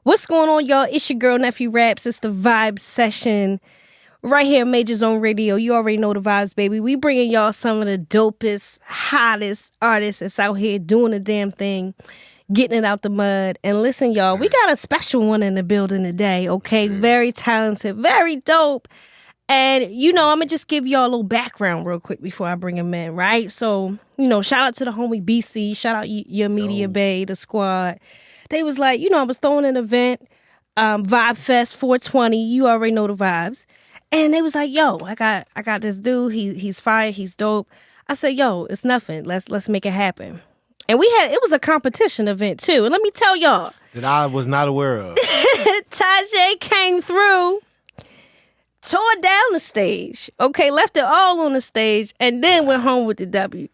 What's going on, y'all? It's your girl, NeffyRaps. It's the Vibe Session right here, Major Zone Radio. You already know the vibes, baby. We bringing y'all some of the dopest, hottest artists that's out here doing the damn thing, getting it out the mud. And listen, y'all, we got a special one in the building today, okay? Very talented, very dope. And, I'm going to just give y'all a little background real quick before I bring him in, right? So, shout out to the homie BC. Shout out your Media Bay, the squad. They was like, I was throwing an event, Vibe Fest 420. You already know the vibes. And they was like, yo, I got this dude. He's fire. He's dope. I said, yo, it's nothing. Let's make it happen. And it was a competition event too. And let me tell y'all that I was not aware of. Tajay came through, tore down the stage, okay, left it all on the stage, and then went home with the W.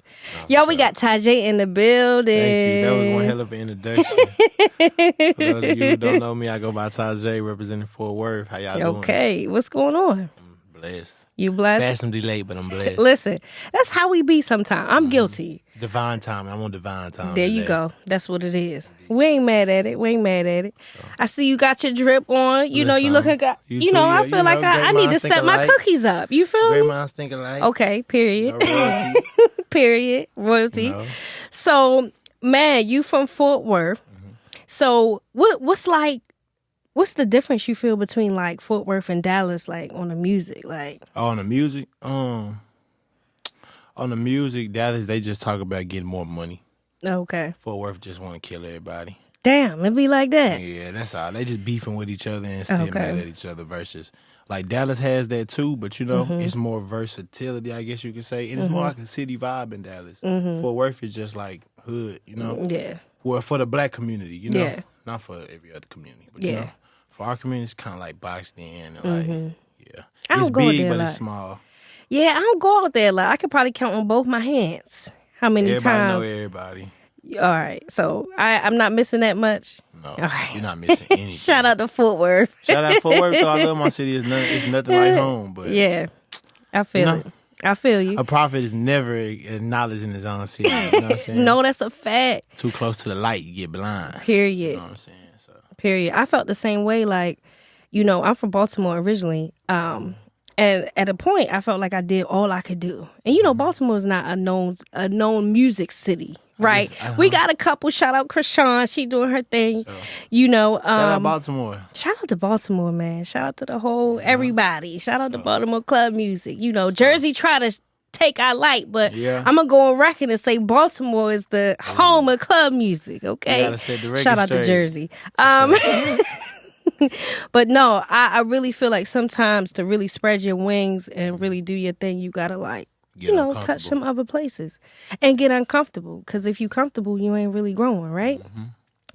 Y'all, we got Tajay in the building. Thank you. That was one hell of an introduction. For those of you who don't know me, I go by Tajay, representing Fort Worth. How y'all doing? Okay, what's going on? I'm blessed. You blessed? Fashionably late, but I'm blessed. Listen, that's how we be sometimes. I'm guilty. Divine timing. I'm on divine time. There you go. That's what it is. We ain't mad at it. Sure. I see you got your drip on. You looking good. I feel like I need to set my cookies up. You feel Great me? minds think alike. Okay, period. Royalty. Period. Royalty. So, man, you from Fort Worth. So, what's the difference you feel between like Fort Worth and Dallas, like on the music? Like on the music? On the music, Dallas, they just talk about getting more money. Okay. Fort Worth just want to kill everybody. Damn, it be like that. Yeah, that's all. They just beefing with each other and still mad at each other versus like Dallas has that too, but it's more versatility, I guess you could say. And it's more like a city vibe in Dallas. Fort Worth is just like hood, Yeah. Well, for the black community, Yeah. Not for every other community, but for our community, it's kind of like boxed in. And like, I it's don't go big, there but a it's lot. small. Yeah, I don't go out there a lot. I could probably count on both my hands how many times. Everybody know everybody. All right, so I'm not missing that much. No, all right. You're not missing anything. Shout out to Fort Worth. Shout out to Fort Worth. I love my city. It's nothing like home. But yeah, I feel it. I feel you. A prophet is never acknowledged in his own city. You know what I'm saying? No, that's a fact. Too close to the light, you get blind. Period. You know what I'm saying? So. Period. I felt the same way. Like, I'm from Baltimore originally. And at a point, I felt like I did all I could do. And Baltimore is not a known music city, right? We got a couple. Shout out Krishan, she doing her thing. Shout out Baltimore. Shout out to Baltimore, man. Shout out to the whole everybody. Shout out to Baltimore club music. Jersey try to take our light, but I'm gonna go on record and say Baltimore is the home of club music. Okay, shout out to Jersey. But no, I really feel like sometimes to really spread your wings and really do your thing, you gotta touch some other places and get uncomfortable. Because if you comfortable, you ain't really growing, right?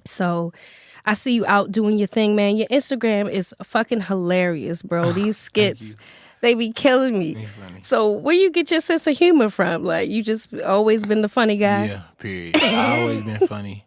So I see you out doing your thing, man. Your Instagram is fucking hilarious, bro. These skits, they be killing me. So where you get your sense of humor from? Like, you just always been the funny guy? Yeah, period. I always been funny.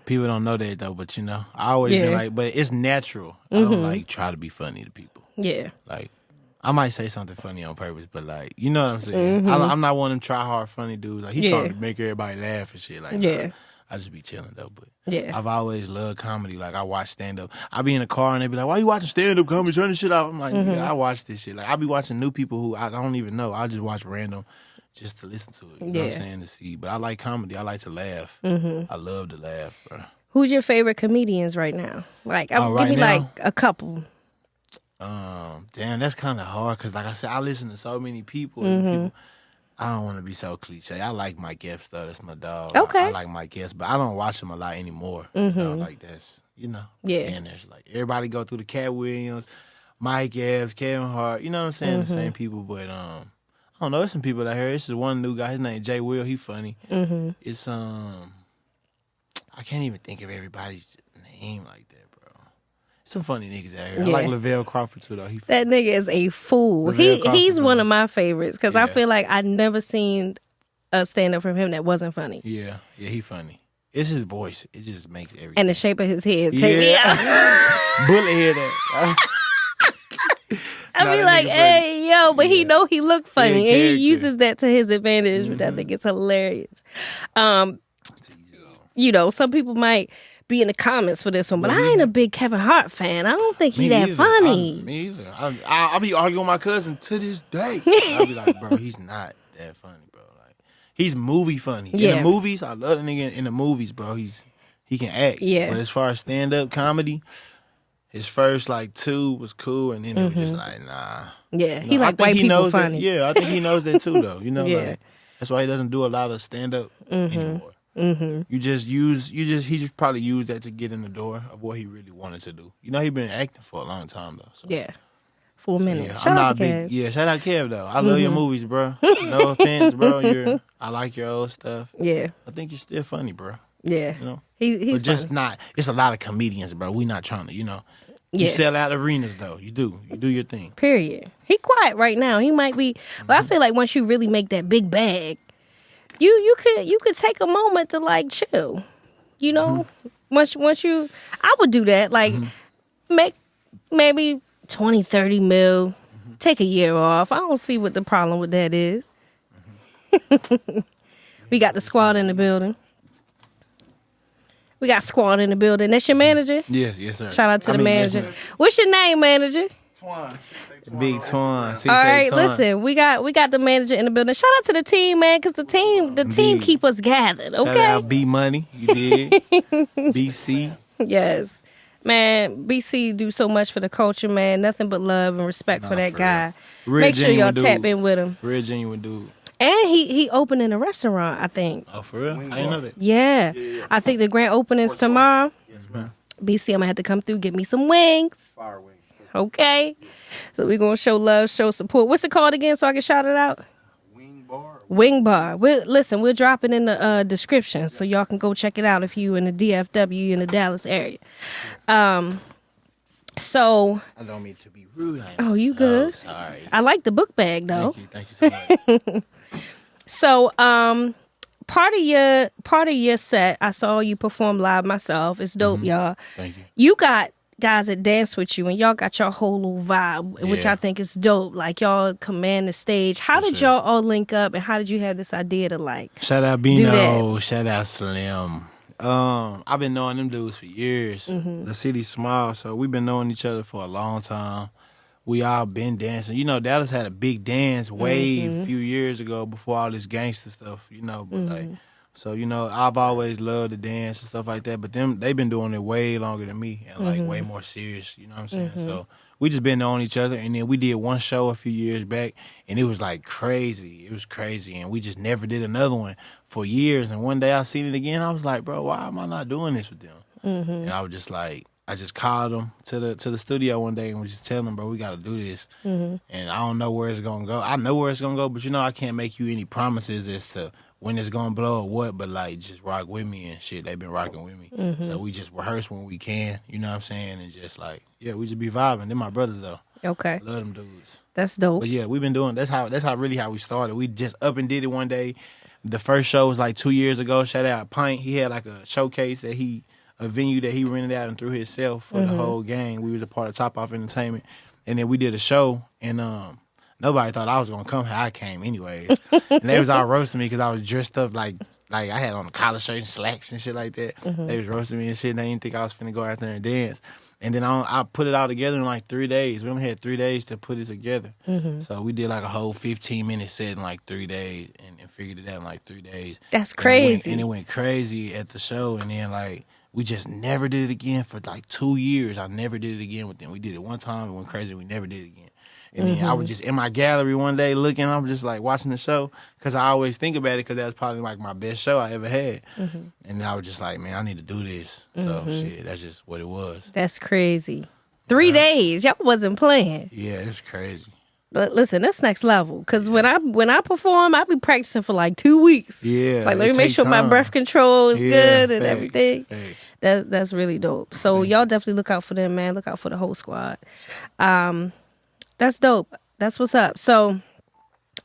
People don't know that though, but I always been like, but it's natural. I don't like try to be funny to people. Yeah. Like, I might say something funny on purpose, but like, you know what I'm saying? I'm not one of them try hard funny dudes. Like, he trying to make everybody laugh and shit. Like, I just be chilling though. But I've always loved comedy. Like, I watch stand up. I be in the car and they be like, "Why you watching stand up comedy? Turn this shit off." I'm like, I watch this shit. Like, I be watching new people who I don't even know. I just watch random. Just to listen to it, you know what I'm saying, to see. But I like comedy. I like to laugh. I love to laugh, bro. Who's your favorite comedians right now? Like, give me like a couple. Damn, that's kind of hard because, like I said, I listen to so many people. And I don't want to be so cliche. I like Mike Epps, though. That's my dog. Okay. I like Mike Epps, but I don't watch him a lot anymore. Like that's, And there's like everybody go through the Cat Williams, Mike Epps, Kevin Hart. You know what I'm saying? The same people, but I don't know. There's some people out here. This is one new guy. His name Jay Will. He funny. It's I can't even think of everybody's name like that, bro. Some funny niggas out here. I like Lavelle Crawford too, though. That nigga is a fool. He's one of my favorites because I feel like I never seen a stand up from him that wasn't funny. Yeah, he funny. It's his voice. It just makes everything. And the shape of his head. Take me out. Bullet head. I be like, hey, yo, but he know he look funny. And he uses that to his advantage, which I think is hilarious. Some people might be in the comments for this one, but I ain't a big Kevin Hart fan. I don't think he that funny. Me either. I'll be arguing with my cousin to this day. I'll be like, bro, he's not that funny, bro. Like, he's movie funny. Yeah. In the movies, I love the nigga in the movies, bro. He can act. Yeah. But as far as stand-up comedy, his first, like, 2 was cool, and then it was just like, nah. Yeah, he like white people funny. Yeah, I think he knows that too, though. You know, like, that's why he doesn't do a lot of stand-up anymore. Mm-hmm. He just probably used that to get in the door of what he really wanted to do. You know, he been acting for a long time though. So. Yeah, for a minute. Yeah, Shout out to Kev. Yeah, shout out Kev though. I love your movies, bro. No offense, bro. I like your old stuff. Yeah, I think you're still funny, bro. Yeah, you know, he's but just not. It's a lot of comedians, bro. We not trying to, you know. You sell out arenas though. You do your thing. Period. He quiet right now. He might be, but I feel like once you really make that big bag. You could take a moment to like chill, you know. Once you, I would do that. Like make maybe 20, 30 mil, take a year off. I don't see what the problem with that is. We got the squad in the building. That's your manager? Yes, sir. Shout out to the manager. What's your name, manager? Big Twan. All right, listen, we got the manager in the building. Shout out to the team, man, because the team keep us gathered. Okay. Shout out B Money. You did. BC. Yes, man. BC do so much for the culture, man. Nothing but love and respect for that guy. Make sure y'all tap in with him. Real genuine dude. And he opening a restaurant, I think. Oh, for real? I didn't know that. Yeah. I think the grand opening's tomorrow. Yes, ma'am. BC, I'm gonna have to come through, get me some wings. Fire wings. Okay. So we're going to show love, show support. What's it called again so I can shout it out? Wing Bar. We'll drop it in the description so y'all can go check it out if you in the DFW in the Dallas area. So. I don't mean to be rude. Oh, you good? Oh, sorry. I like the book bag though. Thank you so much. So, part of your set, I saw you perform live myself. It's dope, y'all. Thank you. You got guys that dance with you, and y'all got your whole little vibe, which I think is dope. Like, y'all command the stage. How did y'all all link up, and how did you have this idea to, like, shout out Bino, shout out Slim. I've been knowing them dudes for years. The city's small, so we've been knowing each other for a long time. We all been dancing. You know, Dallas had a big dance wave a few years ago before all this gangster stuff, you know, but like, so, you know, I've always loved to dance and stuff like that, but they've been doing it way longer than me and, like, way more serious, you know what I'm saying? So we just been knowing each other, and then we did one show a few years back, and it was, like, crazy. It was crazy, and we just never did another one for years, and one day I seen it again. I was like, bro, why am I not doing this with them? And I was just like, I just called them to the studio one day and was just telling them, bro, we got to do this. And I don't know where it's going to go. I know where it's going to go, but, you know, I can't make you any promises as to when it's gonna blow or what, but like just rock with me and shit. They've been rocking with me. So we just rehearse when we can, you know what I'm saying? And just like, yeah, we just be vibing. They're my brothers though. Okay. Love them dudes. That's dope. But yeah, we've been doing that's how we started. We just up and did it one day. The first show was like 2 years ago. Shout out Pint. He had like a showcase a venue that he rented out and threw himself for the whole gang. We was a part of Top Off Entertainment. And then we did a show and nobody thought I was gonna come. I came anyways, and they was all roasting me because I was dressed up like I had on a collar shirt and slacks and shit like that. They was roasting me and shit. And they didn't think I was finna go out there and dance. And then I put it all together in like 3 days. We only had 3 days to put it together. So we did like a whole 15-minute set in like 3 days and figured it out in like 3 days. That's crazy. And it went crazy at the show. And then like we just never did it again for like 2 years. I never did it again with them. We did it one time. It went crazy. We never did it again. And then I was just in my gallery one day looking. I was just like watching the show because I always think about it because that was probably like my best show I ever had. And I was just like, man, I need to do this. So shit, that's just what it was. That's crazy. 3 days, y'all wasn't playing. Yeah, it's crazy. But listen, that's next level. Because when I perform, I be practicing for like 2 weeks. Yeah, like let me make sure my breath control is good and everything. Facts. That's really dope. So y'all definitely look out for them, man. Look out for the whole squad. That's dope. That's what's up. So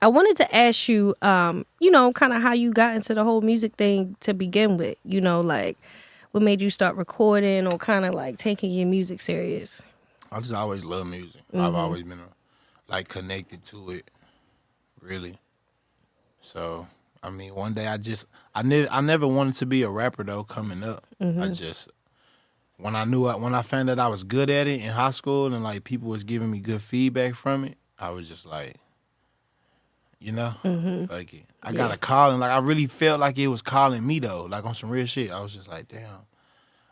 I wanted to ask you, you know, kind of how you got into the whole music thing to begin with. You know, like what made you start recording or kind of like taking your music serious? I just always loved music. I've always been like connected to it, really. So I mean, one day I never wanted to be a rapper though. Coming up, when I found out I was good at it in high school and like people was giving me good feedback from it, I was just like, you know, fuck it. I got a calling. Like I really felt like it was calling me though, like on some real shit. I was just like, damn.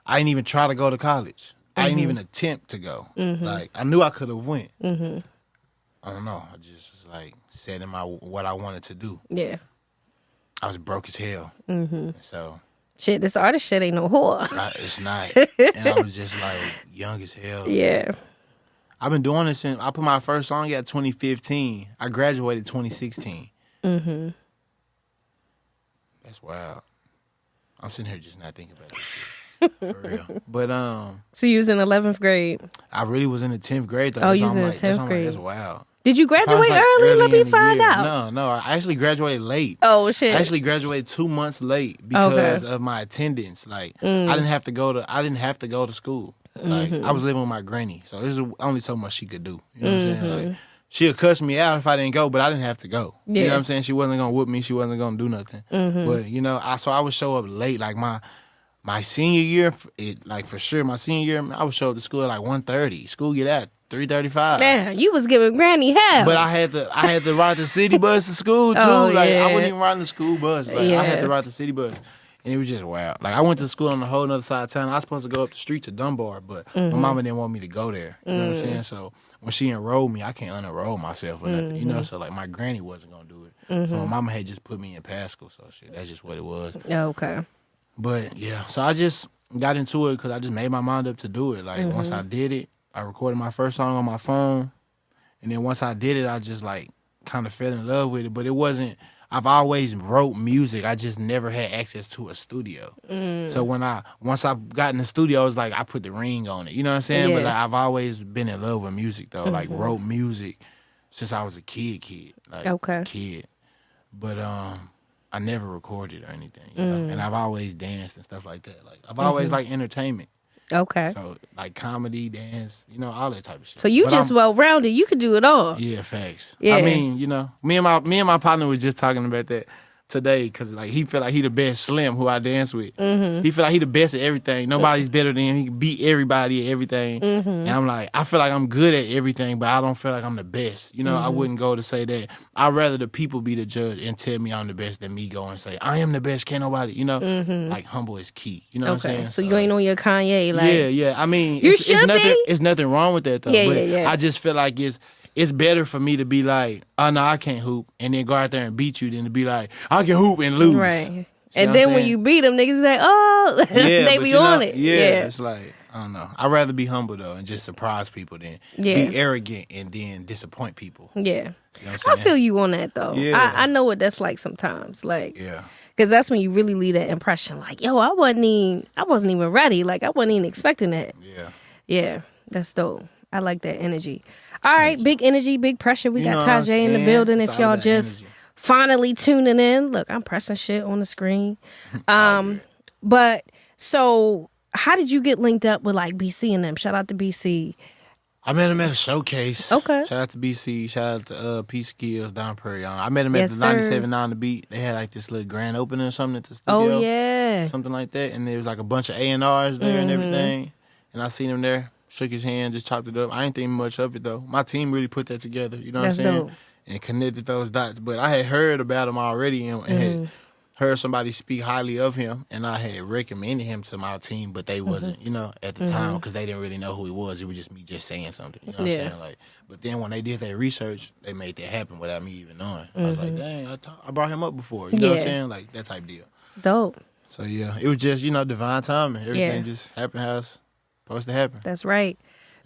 I didn't even try to go to college. I didn't even attempt to go. Like I knew I could have went. I don't know. I just was like said in what I wanted to do. Yeah. I was broke as hell. So shit, this artist shit ain't no whore. It's not. And I was just like young as hell. Yeah. I've been doing this since I put my first song out 2015. I graduated 2016. That's wild. I'm sitting here just not thinking about this shit. For real. But so you was in 11th grade. I really was in the 10th grade though. Oh, you was in the 10th grade. That's wild. Did you graduate early? Let me find out. No. I actually graduated late. Oh shit. I actually graduated 2 months late because of my attendance. Like I didn't have to go to school. Like I was living with my granny, so there's only so much she could do. You know what I'm saying? Like she'll cuss me out if I didn't go, but I didn't have to go. Yeah. You know what I'm saying? She wasn't gonna whoop me. She wasn't gonna do nothing. But you know, I would show up late. Like my senior year, for sure, my senior year, I would show up to school at like 1:30. School get out 3:35. Man, you was giving granny hell. But I had to ride the city bus to school too. I wasn't even riding the school bus. I had to ride the city bus. And it was just wild. Like I went to school on a whole other side of town. I was supposed to go up the street to Dunbar, but my mama didn't want me to go there. You know what I'm saying? So when she enrolled me, I can't unenroll myself or nothing. You know, so like my granny wasn't gonna do it. So my mama had just put me in Pascal. So shit, that's just what it was. Okay. But yeah, so I just got into it because I just made my mind up to do it. Like once I did it, I recorded my first song on my phone, and then once I did it, I just like kind of fell in love with it. But it wasn't. I've always wrote music. I just never had access to a studio. So once I got in the studio, I was like, I put the ring on it. You know what I'm saying? Yeah. But like, I've always been in love with music though. Like wrote music since I was a kid. Like kid. But I never recorded or anything. You know? And I've always danced and stuff like that. Like I've always liked entertainment. Okay. So like comedy, dance, you know, all that type of shit. So you just well-rounded. You could do it all. Yeah, facts. Yeah. I mean, you know, me and my partner was just talking about that today because like he feel like he the best. Slim, who I dance with, he feel like he the best at everything. Nobody's better than him. He can beat everybody at everything. And I'm like, I feel like I'm good at everything, but I don't feel like I'm the best. You know, I wouldn't go to say that. I'd rather the people be the judge and tell me I'm the best than me go and say I am the best. Can't nobody. You know, like humble is key. You know what I'm saying? So you ain't on your Kanye. Like yeah. I mean, it's nothing wrong with that though. Yeah. I just feel like it's better for me to be like, oh, no, I can't hoop, and then go out there and beat you than to be like, I can hoop and lose. Right. And then when you beat them, niggas like, oh, they be on it. Yeah, it's like, I don't know. I'd rather be humble, though, and just surprise people than be arrogant and then disappoint people. Yeah. You know I feel you on that, though. Yeah. I know what that's like sometimes. Like, yeah. Because that's when you really leave that impression. Like, yo, I wasn't even ready. Like, I wasn't even expecting that. Yeah. Yeah. That's dope. I like that energy. All right, big energy, big pressure. We got Tajay in the building. If y'all just finally tuning in, look, I'm pressing shit on the screen. But so how did you get linked up with like BC and them? Shout out to BC. I met him at a showcase. Okay. Shout out to BC. Shout out to Peace Skills down Prairie. I met him at the 97.9 The Beat. They had like this little grand opening or something at the studio. Oh yeah. Something like that. And there was like a bunch of A&Rs there and everything. And I seen him there. Shook his hand, just chopped it up. I ain't think much of it, though. My team really put that together, you know what I'm saying? Dope. And connected those dots. But I had heard about him already and had heard somebody speak highly of him, and I had recommended him to my team, but they wasn't, you know, at the time, because they didn't really know who he was. It was just me just saying something, you know what I'm saying? Like, but then when they did their research, they made that happen without me even knowing. I was like, dang, I brought him up before, you know what I'm saying? Like, that type deal. Dope. So, yeah, it was just, you know, divine timing. Everything just happened how it's supposed to happen. That's right.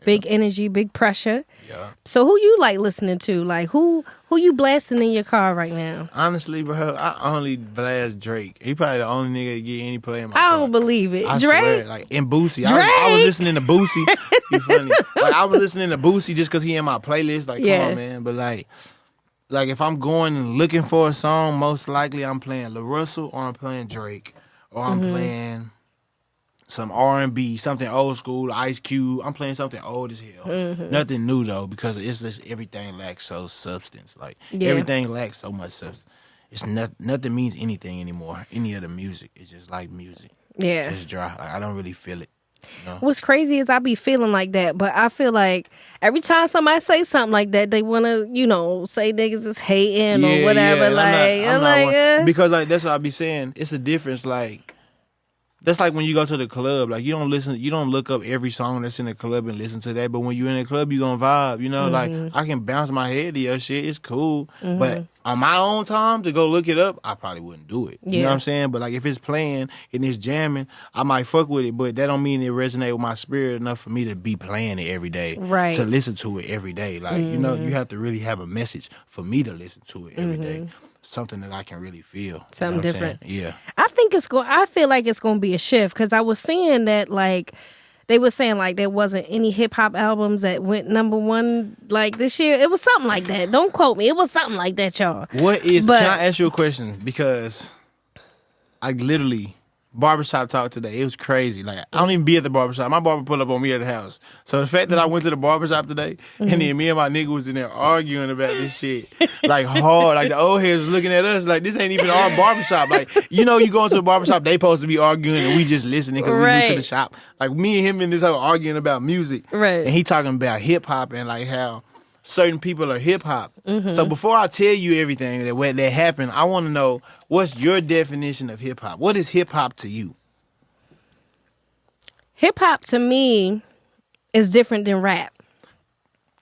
Big energy, big pressure. Yeah. So who you like listening to? Like who you blasting in your car right now? Honestly, bro, I only blast Drake. He probably the only nigga to get any play in my car. I don't believe it. I Drake? swear, like in Boosie. I was listening to Boosie. You funny. Like I was listening to Boosie just because he in my playlist. Like, come on, man. But like if I'm going and looking for a song, most likely I'm playing Lil Russell or I'm playing Drake or I'm playing some R&B, something old school, Ice Cube. I'm playing something old as hell. Nothing new, though, because it's just everything lacks so substance. Like, everything lacks so much substance. It's nothing means anything anymore. Any other music. It's just like music. Yeah. Just dry. Like, I don't really feel it What's crazy is I be feeling like that, but I feel like every time somebody say something like that, they want to, say niggas is hating or whatever. Yeah. I'm not because like that's what I be saying. It's a difference. Like that's like when you go to the club. Like you don't look up every song that's in the club and listen to that. But when you in the club, you gonna vibe. Like I can bounce my head to your shit. It's cool. But on my own time to go look it up, I probably wouldn't do it. You know what I'm saying? But like if it's playing and it's jamming, I might fuck with it. But that don't mean it resonate with my spirit enough for me to be playing it every day. Right. To listen to it every day. Like you have to really have a message for me to listen to it every day. Something that I can really feel. Something different. Yeah. I feel like it's going to be a shift because I was seeing that like they were saying like there wasn't any hip hop albums that went #1 like this year. It was something like that. Don't quote me. It was something like that, y'all. Can I ask you a question? Because I literally barbershop talk today. It was crazy. Like I don't even be at the barbershop. My barber pulled up on me at the house. So the fact that I went to the barbershop today and then me and my nigga was in there arguing about this shit like hard. Like the old heads was looking at us like this ain't even our barbershop. Like you go into the barbershop, they supposed to be arguing and we just listening because we new to the shop. Like me and him in this whole arguing about music. Right. And he talking about hip hop and like how certain people are hip hop. So before I tell you everything that happened, I want to know what's your definition of hip hop. What is hip hop to you? Hip hop to me is different than rap.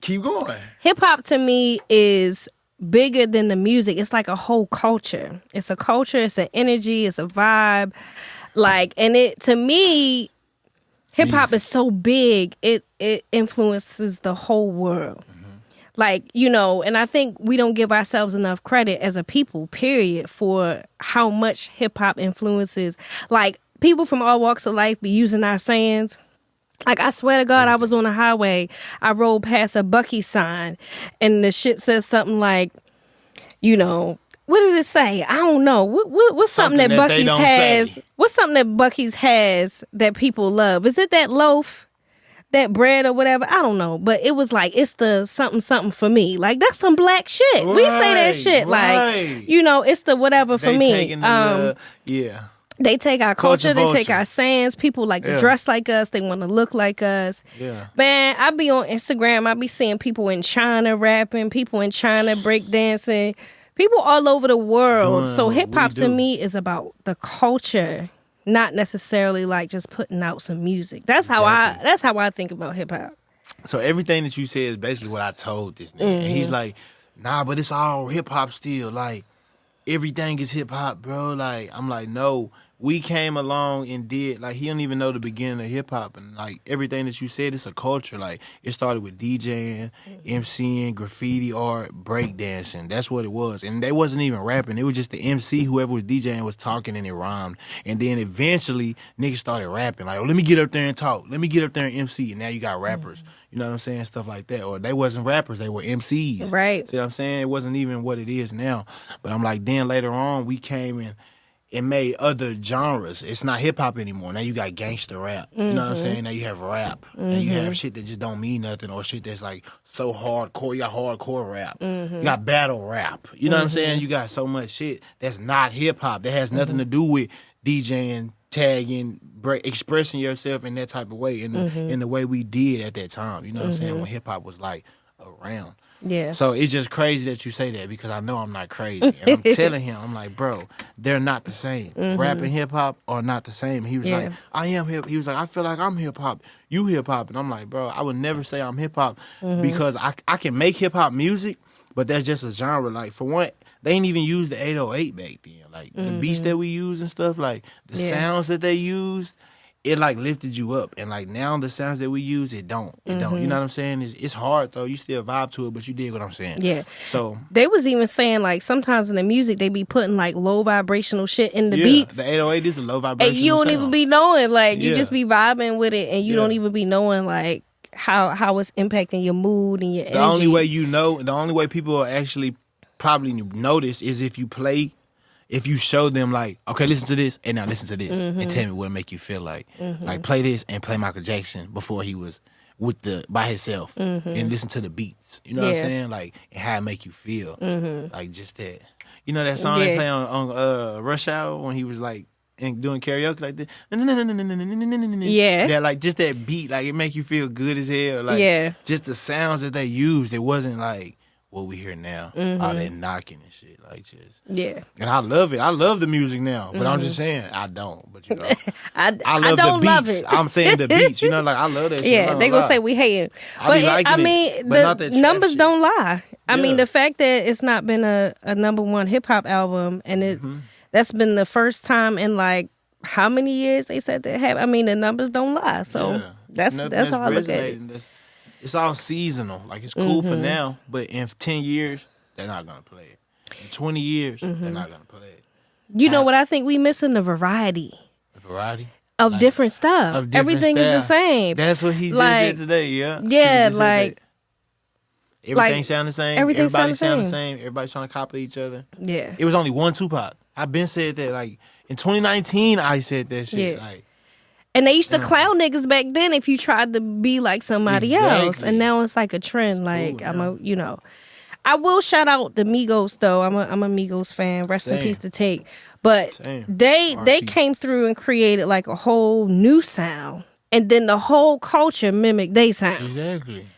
Keep going. Hip hop to me is bigger than the music. It's like a whole culture. It's a culture. It's an energy. It's a vibe. Like, and it to me, hip hop is so big. It influences the whole world. Like, and I think we don't give ourselves enough credit as a people, period, for how much hip-hop influences. Like, people from all walks of life be using our sayings. Like, I swear to God, I was on the highway. I rolled past a Bucky sign, and the shit says something like, what did it say? I don't know. What's something that Bucky's has? Say. What's something that Bucky's has that people love? Is it that loaf? That bread or whatever, I don't know, but it was like it's the something for me. Like that's some black shit. Right, we say that shit like it's the whatever for me. They take our culture, they take our sayings. People like to dress like us, they want to look like us. Yeah, man, I be on Instagram. I be seeing people in China rapping, people in China breakdancing, people all over the world. So hip hop to me is about the culture. Not necessarily like just putting out some music. That's how I think about hip hop. So everything that you said is basically what I told this nigga. And he's like, nah, but it's all hip hop still. Like everything is hip hop, bro. Like I'm like, no. We came along and did, like, he don't even know the beginning of hip-hop. And, like, everything that you said, it's a culture. Like, it started with DJing, MCing, graffiti art, breakdancing. That's what it was. And they wasn't even rapping. It was just the MC, whoever was DJing, was talking and it rhymed. And then eventually, niggas started rapping. Like, oh, let me get up there and talk. Let me get up there and MC. And now you got rappers. You know what I'm saying? Stuff like that. Or they wasn't rappers. They were MCs. Right. See what I'm saying? It wasn't even what it is now. But I'm like, then later on, we came in and made other genres. It's not hip hop anymore. Now you got gangster rap. You know what I'm saying? Now you have rap. And you have shit that just don't mean nothing or shit that's like so hardcore. You got hardcore rap. You got battle rap. You know what I'm saying? You got so much shit that's not hip hop. That has nothing to do with DJing, tagging, expressing yourself in that type of way in the way we did at that time. You know what I'm saying? When hip hop was like around. Yeah. So it's just crazy that you say that because I know I'm not crazy. And I'm telling him, I'm like, bro, they're not the same. Rap and hip hop are not the same. He was like, I am hip. He was like, I feel like I'm hip hop. You hip hop. And I'm like, bro, I would never say I'm hip hop because I can make hip hop music, but that's just a genre. Like, for one, they ain't even use the 808 back then. Like, the beats that we use and stuff, like, the sounds that they used, it like lifted you up. And like now the sounds that we use, it don't. You know what I'm saying? It's hard though. You still vibe to it, but you dig what I'm saying. Yeah. So they was even saying like sometimes in the music they be putting like low vibrational shit in the beats. The 808 is a low vibrational and you don't sound. even be knowing. Like you just be vibing with it and you don't even be knowing like how it's impacting your mood and your energy. The only way you know, the only way people will actually probably notice is if you show them like, okay, listen to this, and now listen to this, and tell me what it make you feel like. Like play this and play Michael Jackson before he was by himself, and listen to the beats. You know what I'm saying? Like, and how it make you feel. Like just that. You know that song they play on Rush Hour when he was like and doing karaoke like this. Yeah. That like just that beat, like it make you feel good as hell. Like just the sounds that they used, it wasn't like what we hear now. All that knocking and shit. Like just And I love it. I love the music now. But I'm just saying I don't. But you know. I love don't the love beats. it. I'm saying the beats. You know, like I love that shit. Yeah, they gonna say we hating. But I mean the numbers don't lie. I mean the fact that it's not been a number one hip hop album and that's been the first time in like how many years they said that have. I mean the numbers don't lie. So that's how I look at it. It's all seasonal. Like it's cool for now, but in 10 years they're not gonna play it. In 20 years they're not gonna play it. You know what I think we missing the variety. The variety of like, different stuff. Of different Everything style. Is the same. That's what he just said today. Yeah. Yeah, like. Everything sound the same. Everybody sound the same. Everybody's trying to copy each other. Yeah. It was only one Tupac. I've been said that. Like in 2019, I said that shit. Like, and they used to clown niggas back then if you tried to be like somebody else. And now it's like a trend. It's like cool, I will shout out the Migos though. I'm a Migos fan. Rest in peace to Take. But they came through and created like a whole new sound. And then the whole culture mimicked they sound. Exactly.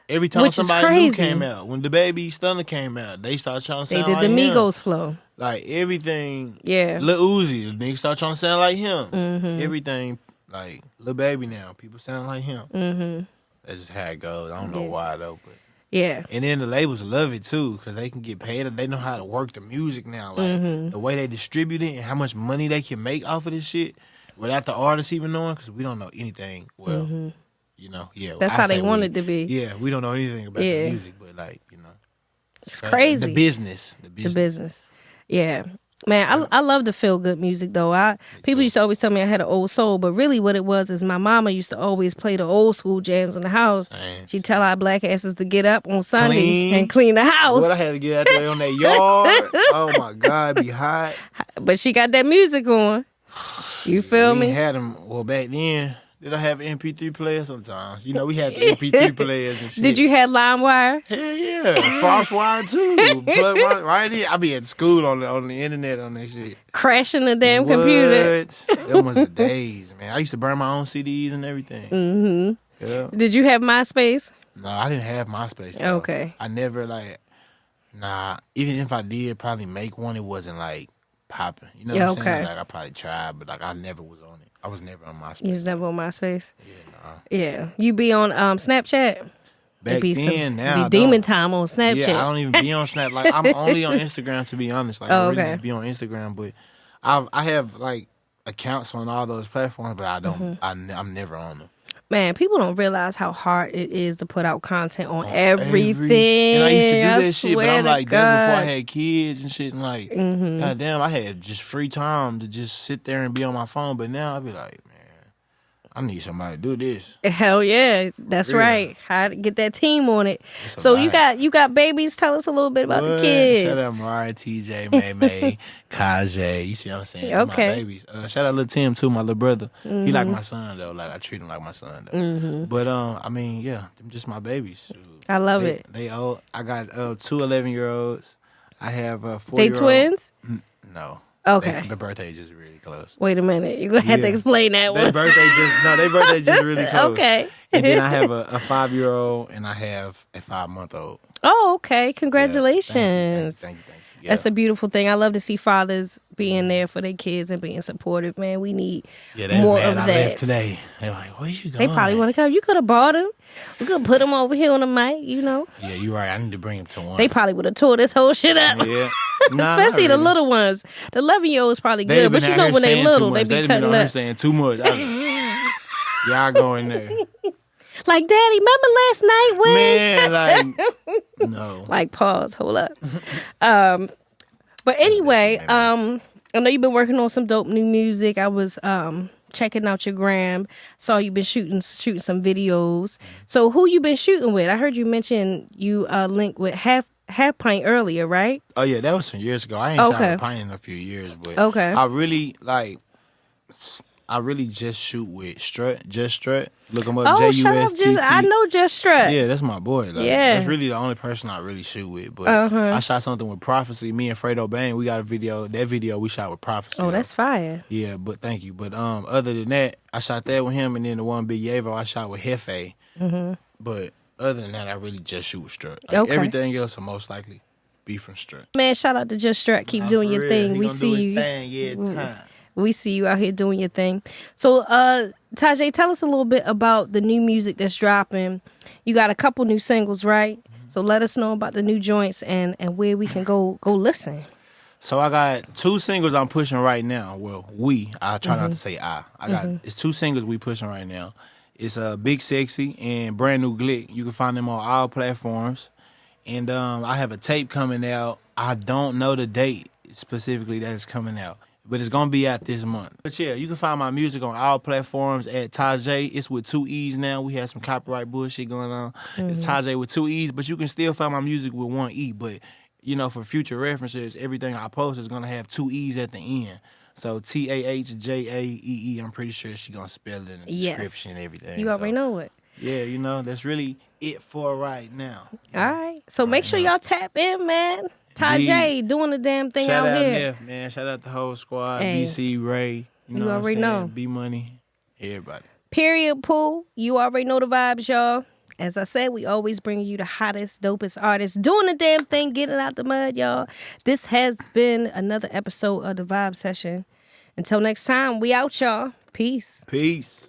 Every time somebody new came out, when the Baby Stunner came out, they started trying to sound like him. They did the Migos flow. Like everything. Yeah. Lil Uzi, the niggas started trying to sound like him. Everything, like Lil Baby now, people sound like him. That's just how it goes. I don't know why though, but. Yeah. And then the labels love it too, because they can get paid. They know how to work the music now. Like the way they distribute it and how much money they can make off of this shit without the artists even knowing, because we don't know anything. Well. You know, that's how they want it to be. Yeah, we don't know anything about the music, but like, it's crazy. The business. Yeah, man, I love the feel good music though. People used to always tell me I had an old soul, but really what it was is my mama used to always play the old school jams in the house. She'd tell our black asses to get up on Sunday and clean the house. What I had to get out there on that yard. Oh my God, it'd be hot. But she got that music on. You feel me? We had them. Well, back then. Did I have MP3 players sometimes? You know, we had the MP3 players and shit. Did you have LimeWire? Hell yeah. Frostwire too. Plug right here. I be at school on the internet on that shit. Crashing the damn computer. Them was the days, man. I used to burn my own CDs and everything. Yeah. Did you have MySpace? No, I didn't have MySpace though. Okay. I never even if I did probably make one, it wasn't like popping. You know what I'm saying? Like I probably tried, but like I never was on it. I was never on MySpace. You was never on MySpace? Yeah, nah. Yeah. You be on Snapchat? Back then, now be demon time on Snapchat. Yeah, I don't even be on Snap. Like I'm only on Instagram, to be honest. Like I really just be on Instagram, but I have like accounts on all those platforms, but I don't. I'm never on them. Man, people don't realize how hard it is to put out content on everything. And I used to do that shit, but I'm like that before I had kids and shit. And like, goddamn, I had just free time to just sit there and be on my phone. But now I be like, man, I need somebody to do this. Hell yeah, that's right. How to get that team on it. So you got babies. Tell us a little bit about the kids. Shout out Mariah, TJ, May, Tajay. You see what I'm saying? Okay. My babies. Shout out little Tim too, my little brother. He like my son though. Like I treat him like my son though. But I mean, yeah, them just my babies. I love it. They old. I got 2 11-year-olds. I have a 4-year-old. They twins? No. Okay. The birthday just really close. Wait a minute. You're going to have to explain that one. Their birthday just really close. Okay. And then I have a 5-year-old and I have a 5-month-old. Oh, okay. Congratulations. Thank you. Yeah. That's a beautiful thing. I love to see fathers being there for their kids and being supportive, man. We need more of that. I left today. They're like, where you going? They probably want to come. You could have bought them. We could put them over here on the mic, you know. Yeah, you're right. I need to bring them to one. They probably would have tore this whole shit up. Yeah. Especially the little ones. The 11-year-olds probably good, but you know when they little, they be cutting up. Saying too much. Y'all go in there. Like, Daddy, remember last night when? Man, like, no. Like, pause, hold up. But anyway, I know you've been working on some dope new music. I was checking out your gram. Saw you've been shooting some videos. So who you been shooting with? I heard you mention you linked with Half Pint earlier, right? Oh, yeah, that was some years ago. I ain't shot with Pint in a few years, but I really, like, I really just shoot with Strut, Just Strut. Look him up, Oh, shut up, Justt. I know Just Strut. Yeah, that's my boy. Like, yeah. That's really the only person I really shoot with. But I shot something with Prophecy. Me and Fredo Bang, we got a video. That video we shot with Prophecy. Oh, that's fire. Yeah, but thank you. But other than that, I shot that with him, and then the one Big Yavo I shot with Hefe. But other than that, I really just shoot with Strut. Like, everything else will most likely be from Strut. Man, shout out to Just Strut. Keep doing your thing. We see you. Time. We see you out here doing your thing. So, Tajay, tell us a little bit about the new music that's dropping. You got a couple new singles, right? So let us know about the new joints and where we can go listen. So I got 2 singles I'm pushing right now. Well, I try not to say I. It's 2 singles we pushing right now. It's Big Sexy and Brand New Glick. You can find them on all platforms. And I have a tape coming out. I don't know the date specifically that it's coming out, but it's going to be out this month. But yeah, you can find my music on all platforms at Tajay. It's with 2 E's now. We had some copyright bullshit going on. It's Tajay with 2 E's, but you can still find my music with 1 E. But, you know, for future references, everything I post is going to have 2 E's at the end. So Tahjaee, I'm pretty sure she's going to spell it in the description and everything. You already know it. Yeah, you know, that's really it for right now. All right. So make sure y'all tap in, man. Tajay doing the damn thing out here. Shout out Neff, man. Shout out the whole squad. Hey. BC, Ray. You already know. B-Money. Everybody. Period, Pool. You already know the vibes, y'all. As I said, we always bring you the hottest, dopest artists doing the damn thing, getting out the mud, y'all. This has been another episode of the Vibe Session. Until next time, we out, y'all. Peace. Peace.